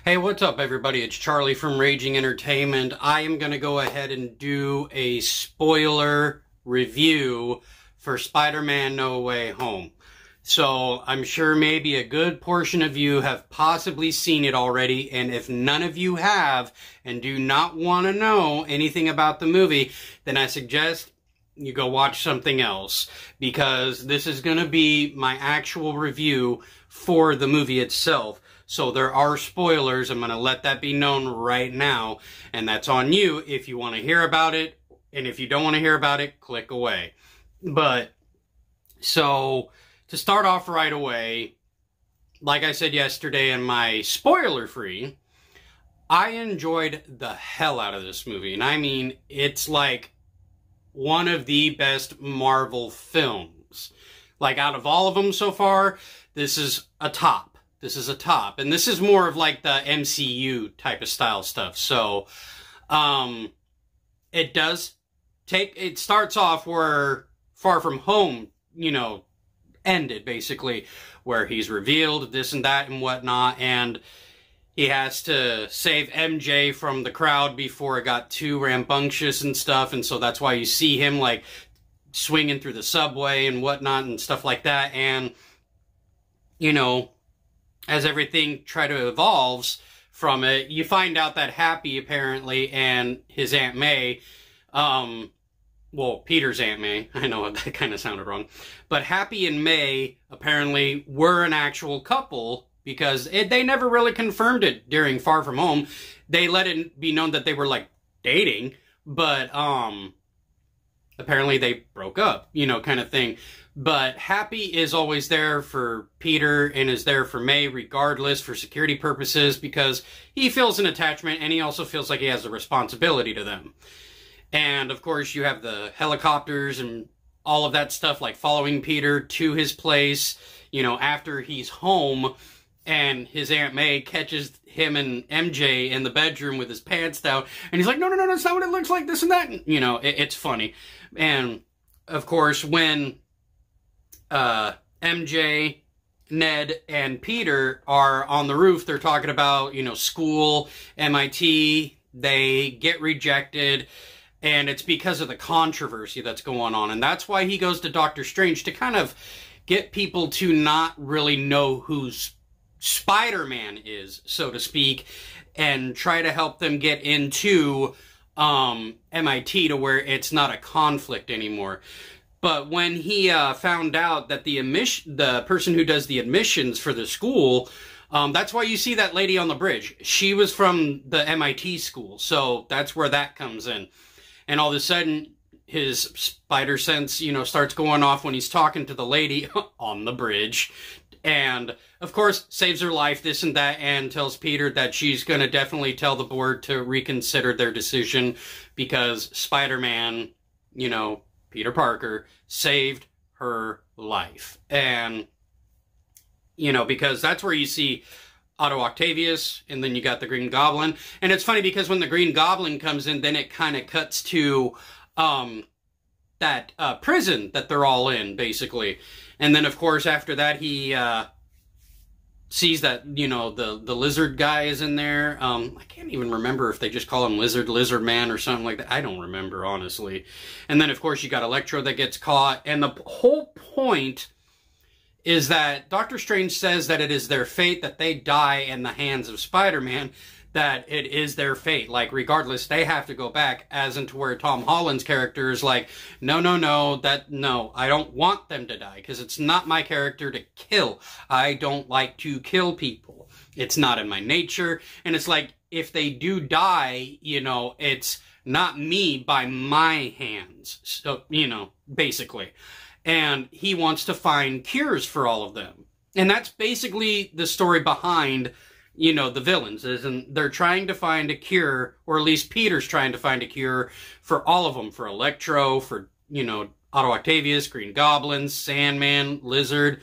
Hey, what's up, everybody? It's Charlie from Raging Entertainment. I am going to go ahead and do a spoiler review for Spider-Man No Way Home. So, I'm sure maybe a good portion of you have possibly seen it already, and if none of you have and do not want to know anything about the movie, then I suggest you go watch something else, because this is going to be my actual review for the movie itself. So there are spoilers. I'm going to let that be known right now, and that's on you if you want to hear about it, and if you don't want to hear about it, click away. But, so, to start off right away, like I said yesterday in my spoiler-free, I enjoyed the hell out of this movie, and I mean, it's like one of the best Marvel films. Like, out of all of them so far, this is a top. This is a top. And this is more of like the MCU type of style stuff. So, it starts off where Far From Home, ended, basically, where he's revealed this and that and whatnot, and he has to save MJ from the crowd before it got too rambunctious and stuff, and so that's why you see him, like, swinging through the subway and whatnot and stuff like that, and, as everything evolves from it, you find out that Happy, apparently, and his Aunt May, Peter's Aunt May, I know that kind of sounded wrong, but Happy and May, apparently, were an actual couple, because they never really confirmed it during Far From Home. They let it be known that they were, like, dating, but, apparently they broke up, kind of thing. But Happy is always there for Peter and is there for May regardless, for security purposes, because he feels an attachment and he also feels like he has a responsibility to them. And, of course, you have the helicopters and all of that stuff, like following Peter to his place, after he's home, and his Aunt May catches him and MJ in the bedroom with his pants down, and he's like, no, that's not what it looks like, this and that. And, it's funny. And, of course, when MJ, Ned, and Peter are on the roof, they're talking about, school, MIT, they get rejected, and it's because of the controversy that's going on. And that's why he goes to Doctor Strange, to kind of get people to not really know who Spider-Man is, so to speak, and try to help them get into MIT to where it's not a conflict anymore. But when he found out that the person who does the admissions for the school, that's why you see that lady on the bridge. She was from the MIT school, so that's where that comes in. And all of a sudden, his spider sense, starts going off when he's talking to the lady on the bridge. And, of course, saves her life, this and that, and tells Peter that she's going to definitely tell the board to reconsider their decision, because Spider-Man, Peter Parker, saved her life. And, because that's where you see Otto Octavius, and then you got the Green Goblin. And it's funny, because when the Green Goblin comes in, then it kind of cuts to that prison that they're all in, basically. And then, of course, after that, he sees that, the lizard guy is in there. I can't even remember if they just call him Lizard Man, or something like that. I don't remember, honestly. And then, of course, you got Electro that gets caught. And the whole point is that Doctor Strange says that it is their fate that they die in the hands of Spider-Man, that it is their fate. Like, regardless, they have to go back, as into where Tom Holland's character is like, no, I don't want them to die, because it's not my character to kill. I don't like to kill people. It's not in my nature. And it's like, if they do die, it's not me by my hands. So, basically. And he wants to find cures for all of them. And that's basically the story behind, the villains. And they're trying to find a cure, or at least Peter's trying to find a cure for all of them. For Electro, for, Otto Octavius, Green Goblin, Sandman, Lizard.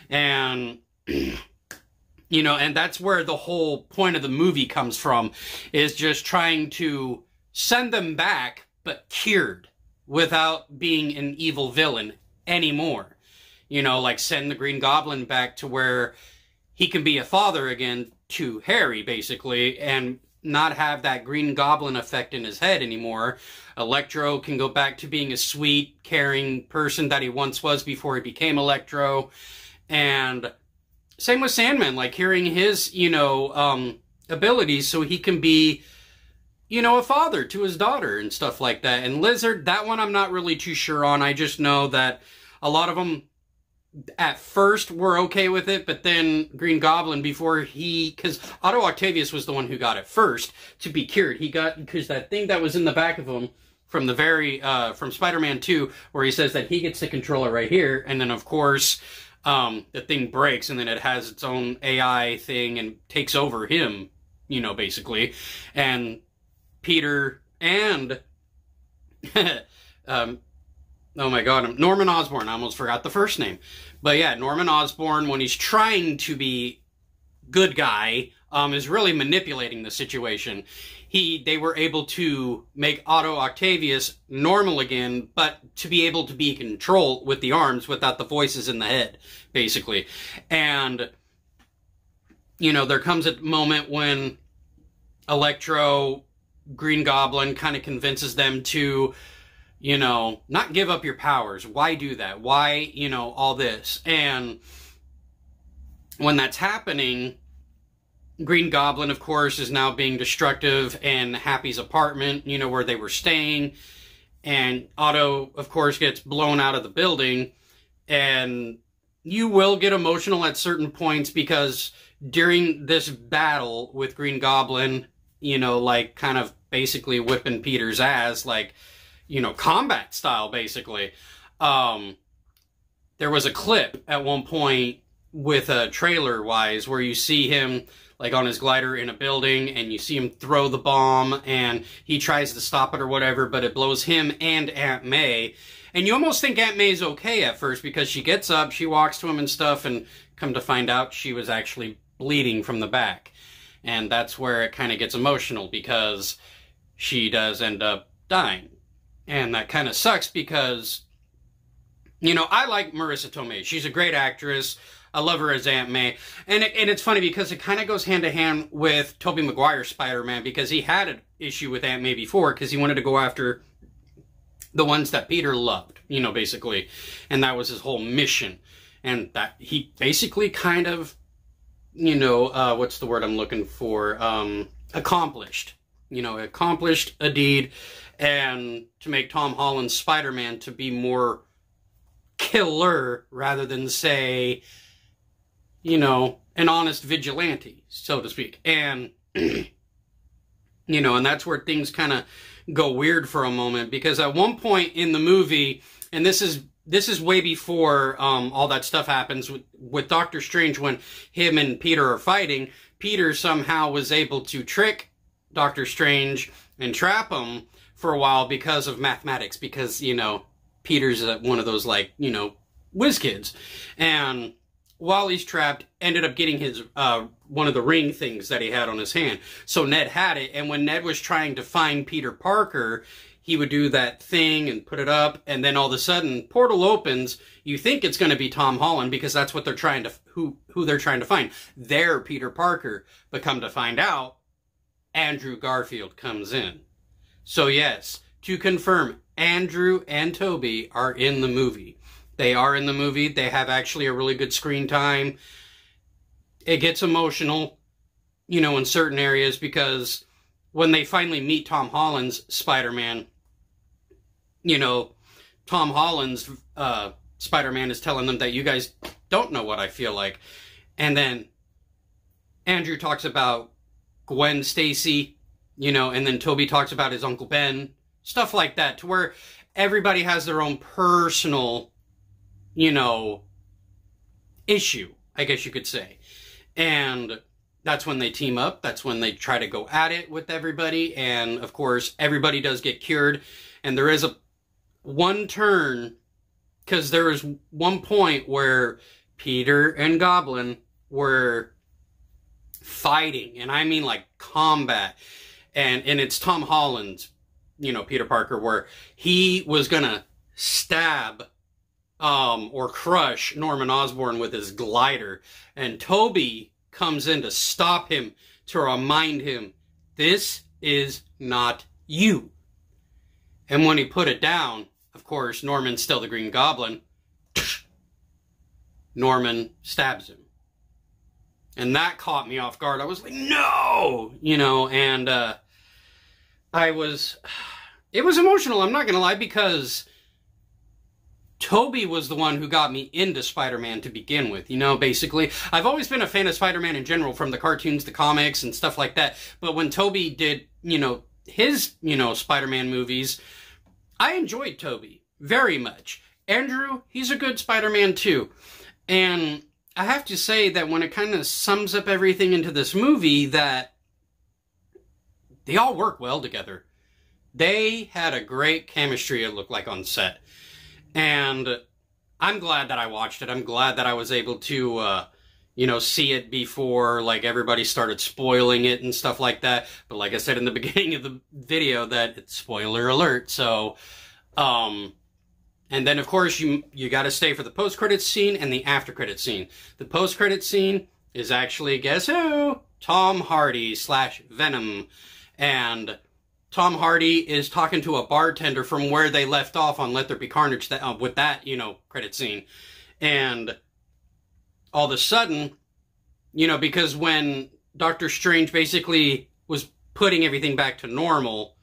And, and that's where the whole point of the movie comes from, is just trying to send them back, but cured, without being an evil villain anymore. Like send the Green Goblin back to where he can be a father again to Harry, basically, and not have that Green Goblin effect in his head anymore. Electro can go back to being a sweet, caring person that he once was before he became Electro. And same with Sandman, like hearing his, abilities so he can be, a father to his daughter and stuff like that. And Lizard, that one I'm not really too sure on. I just know that a lot of them at first were okay with it, but then Green Goblin, because Otto Octavius was the one who got it first to be cured. Because that thing that was in the back of him from from Spider-Man 2, where he says that he gets to control it right here, and then of course, the thing breaks, and then it has its own AI thing and takes over him, basically. And Peter and oh my god, Norman Osborn. I almost forgot the first name. But yeah, Norman Osborn, when he's trying to be good guy, is really manipulating the situation. They were able to make Otto Octavius normal again, but to be able to be in control with the arms without the voices in the head, basically. And, there comes a moment when Electro, Green Goblin kind of convinces them to, not give up your powers. Why do that? Why, all this? And when that's happening, Green Goblin, of course, is now being destructive in Happy's apartment, where they were staying. And Otto, of course, gets blown out of the building. And you will get emotional at certain points because during this battle with Green Goblin, like kind of basically whipping Peter's ass, like, combat style, basically. There was a clip at one point with trailer-wise where you see him like on his glider in a building and you see him throw the bomb and he tries to stop it or whatever, but it blows him and Aunt May. And you almost think Aunt May's okay at first because she gets up, she walks to him and stuff, and come to find out she was actually bleeding from the back. And that's where it kind of gets emotional because she does end up dying. And that kind of sucks because, I like Marissa Tomei. She's a great actress. I love her as Aunt May. And it's funny because it kind of goes hand to hand with Tobey Maguire's Spider-Man because he had an issue with Aunt May before because he wanted to go after the ones that Peter loved, basically. And that was his whole mission. And that he basically kind of, what's the word I'm looking for? Accomplished. Accomplished a deed. And to make Tom Holland's Spider-Man to be more killer rather than, say, an honest vigilante, so to speak. And, and that's where things kind of go weird for a moment, because at one point in the movie, and this is way before all that stuff happens with Doctor Strange, when him and Peter are fighting, Peter somehow was able to trick Doctor Strange and trap him for a while because of mathematics, because, Peter's one of those, like, whiz kids. And while he's trapped, ended up getting his, one of the ring things that he had on his hand. So Ned had it, and when Ned was trying to find Peter Parker, he would do that thing and put it up, and then all of a sudden, portal opens. You think it's going to be Tom Holland, because that's what they're trying to, who they're trying to find. They're Peter Parker. But come to find out, Andrew Garfield comes in. So yes, to confirm, Andrew and Tobey are in the movie. They are in the movie. They have actually a really good screen time. It gets emotional, in certain areas, because when they finally meet Tom Holland's Spider-Man, Tom Holland's Spider-Man is telling them that you guys don't know what I feel like. And then Andrew talks about Gwen Stacy, and then Tobey talks about his Uncle Ben, stuff like that, to where everybody has their own personal, issue, I guess you could say. And that's when they team up. That's when they try to go at it with everybody. And, of course, everybody does get cured. And there is one turn, because there was one point where Peter and Goblin were fighting. And I mean, like, combat. And it's Tom Holland's, Peter Parker, where he was going to stab or crush Norman Osborn with his glider. And Tobey comes in to stop him, to remind him, this is not you. And when he put it down, of course, Norman's still the Green Goblin. Norman stabs him. And that caught me off guard. I was like, no! You know, and it was emotional, I'm not gonna lie, because Tobey was the one who got me into Spider-Man to begin with, you know, basically. I've always been a fan of Spider-Man in general, from the cartoons, the comics, and stuff like that. But when Tobey did, you know, his, you know, Spider-Man movies, I enjoyed Tobey very much. Andrew, he's a good Spider-Man too. And I have to say that when it kind of sums up everything into this movie, that they all work well together. They had a great chemistry, it looked like, on set. And I'm glad that I watched it. I'm glad that I was able to, you know, see it before, like, everybody started spoiling it and stuff like that. But like I said in the beginning of the video, that it's spoiler alert. So, and then, of course, you got to stay for the post-credits scene and the after-credits scene. The post-credits scene is actually, guess who? Tom Hardy / Venom. And Tom Hardy is talking to a bartender from where they left off on Let There Be Carnage with that, you know, credit scene. And all of a sudden, you know, because when Doctor Strange basically was putting everything back to normal,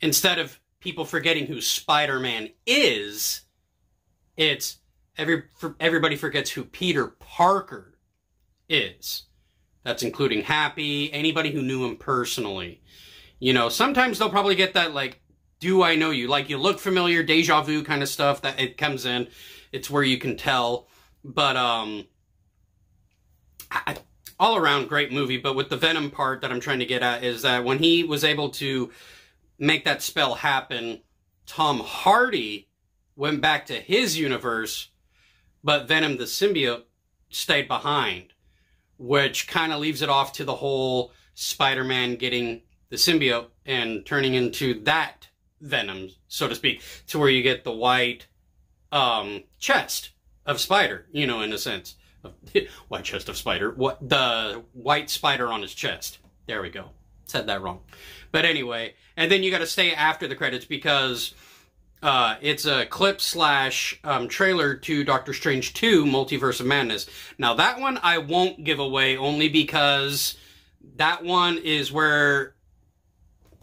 instead of people forgetting who Spider-Man is, it's everybody forgets who Peter Parker is. That's including Happy, anybody who knew him personally. You know, sometimes they'll probably get that, like, do I know you? Like, you look familiar, deja vu kind of stuff, that it comes in. It's where you can tell. But, all around great movie. But with the Venom part that I'm trying to get at is that when he was able to make that spell happen, Tom Hardy went back to his universe, but Venom the symbiote stayed behind. Which kind of leaves it off to the whole Spider-Man getting the symbiote and turning into that Venom, so to speak, to where you get the white chest of Spider, you know, in a sense. White chest of Spider. The white spider on his chest. There we go. Said that wrong. But anyway, and then you got to stay after the credits because it's a clip / trailer to Doctor Strange 2, Multiverse of Madness. Now, that one I won't give away, only because that one is where...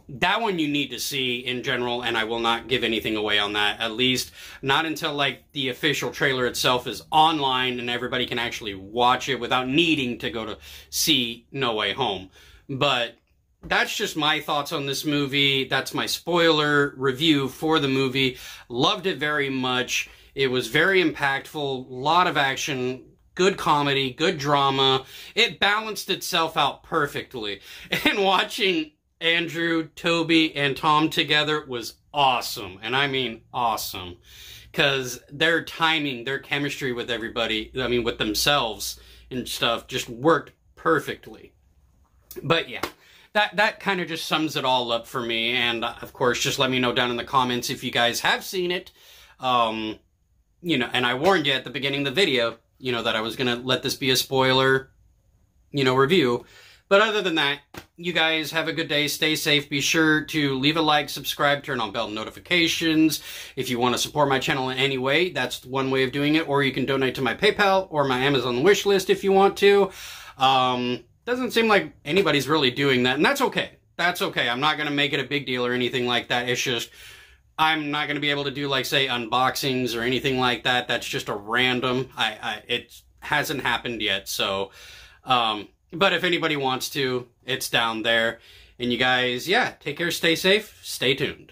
that one you need to see in general, and I will not give anything away on that. At least, not until, like, the official trailer itself is online and everybody can actually watch it without needing to go to see No Way Home. But that's just my thoughts on this movie. That's my spoiler review for the movie. Loved it very much. It was very impactful. A lot of action. Good comedy. Good drama. It balanced itself out perfectly. And watching Andrew, Tobey, and Tom together was awesome. And I mean awesome. Because their timing, their chemistry with everybody, I mean with themselves and stuff, just worked perfectly. But yeah. That kind of just sums it all up for me, and of course, just let me know down in the comments if you guys have seen it. You know, and I warned you at the beginning of the video, you know, that I was going to let this be a spoiler, you know, review. But other than that, you guys have a good day, stay safe, be sure to leave a like, subscribe, turn on bell notifications. If you want to support my channel in any way, that's one way of doing it, or you can donate to my PayPal or my Amazon wish list if you want to. Doesn't seem like anybody's really doing that, and that's okay. That's okay. I'm not going to make it a big deal or anything like that. It's just, I'm not going to be able to do, like, say, unboxings or anything like that. That's just a random. It hasn't happened yet, so, but if anybody wants to, it's down there. And you guys, yeah, take care, stay safe, stay tuned.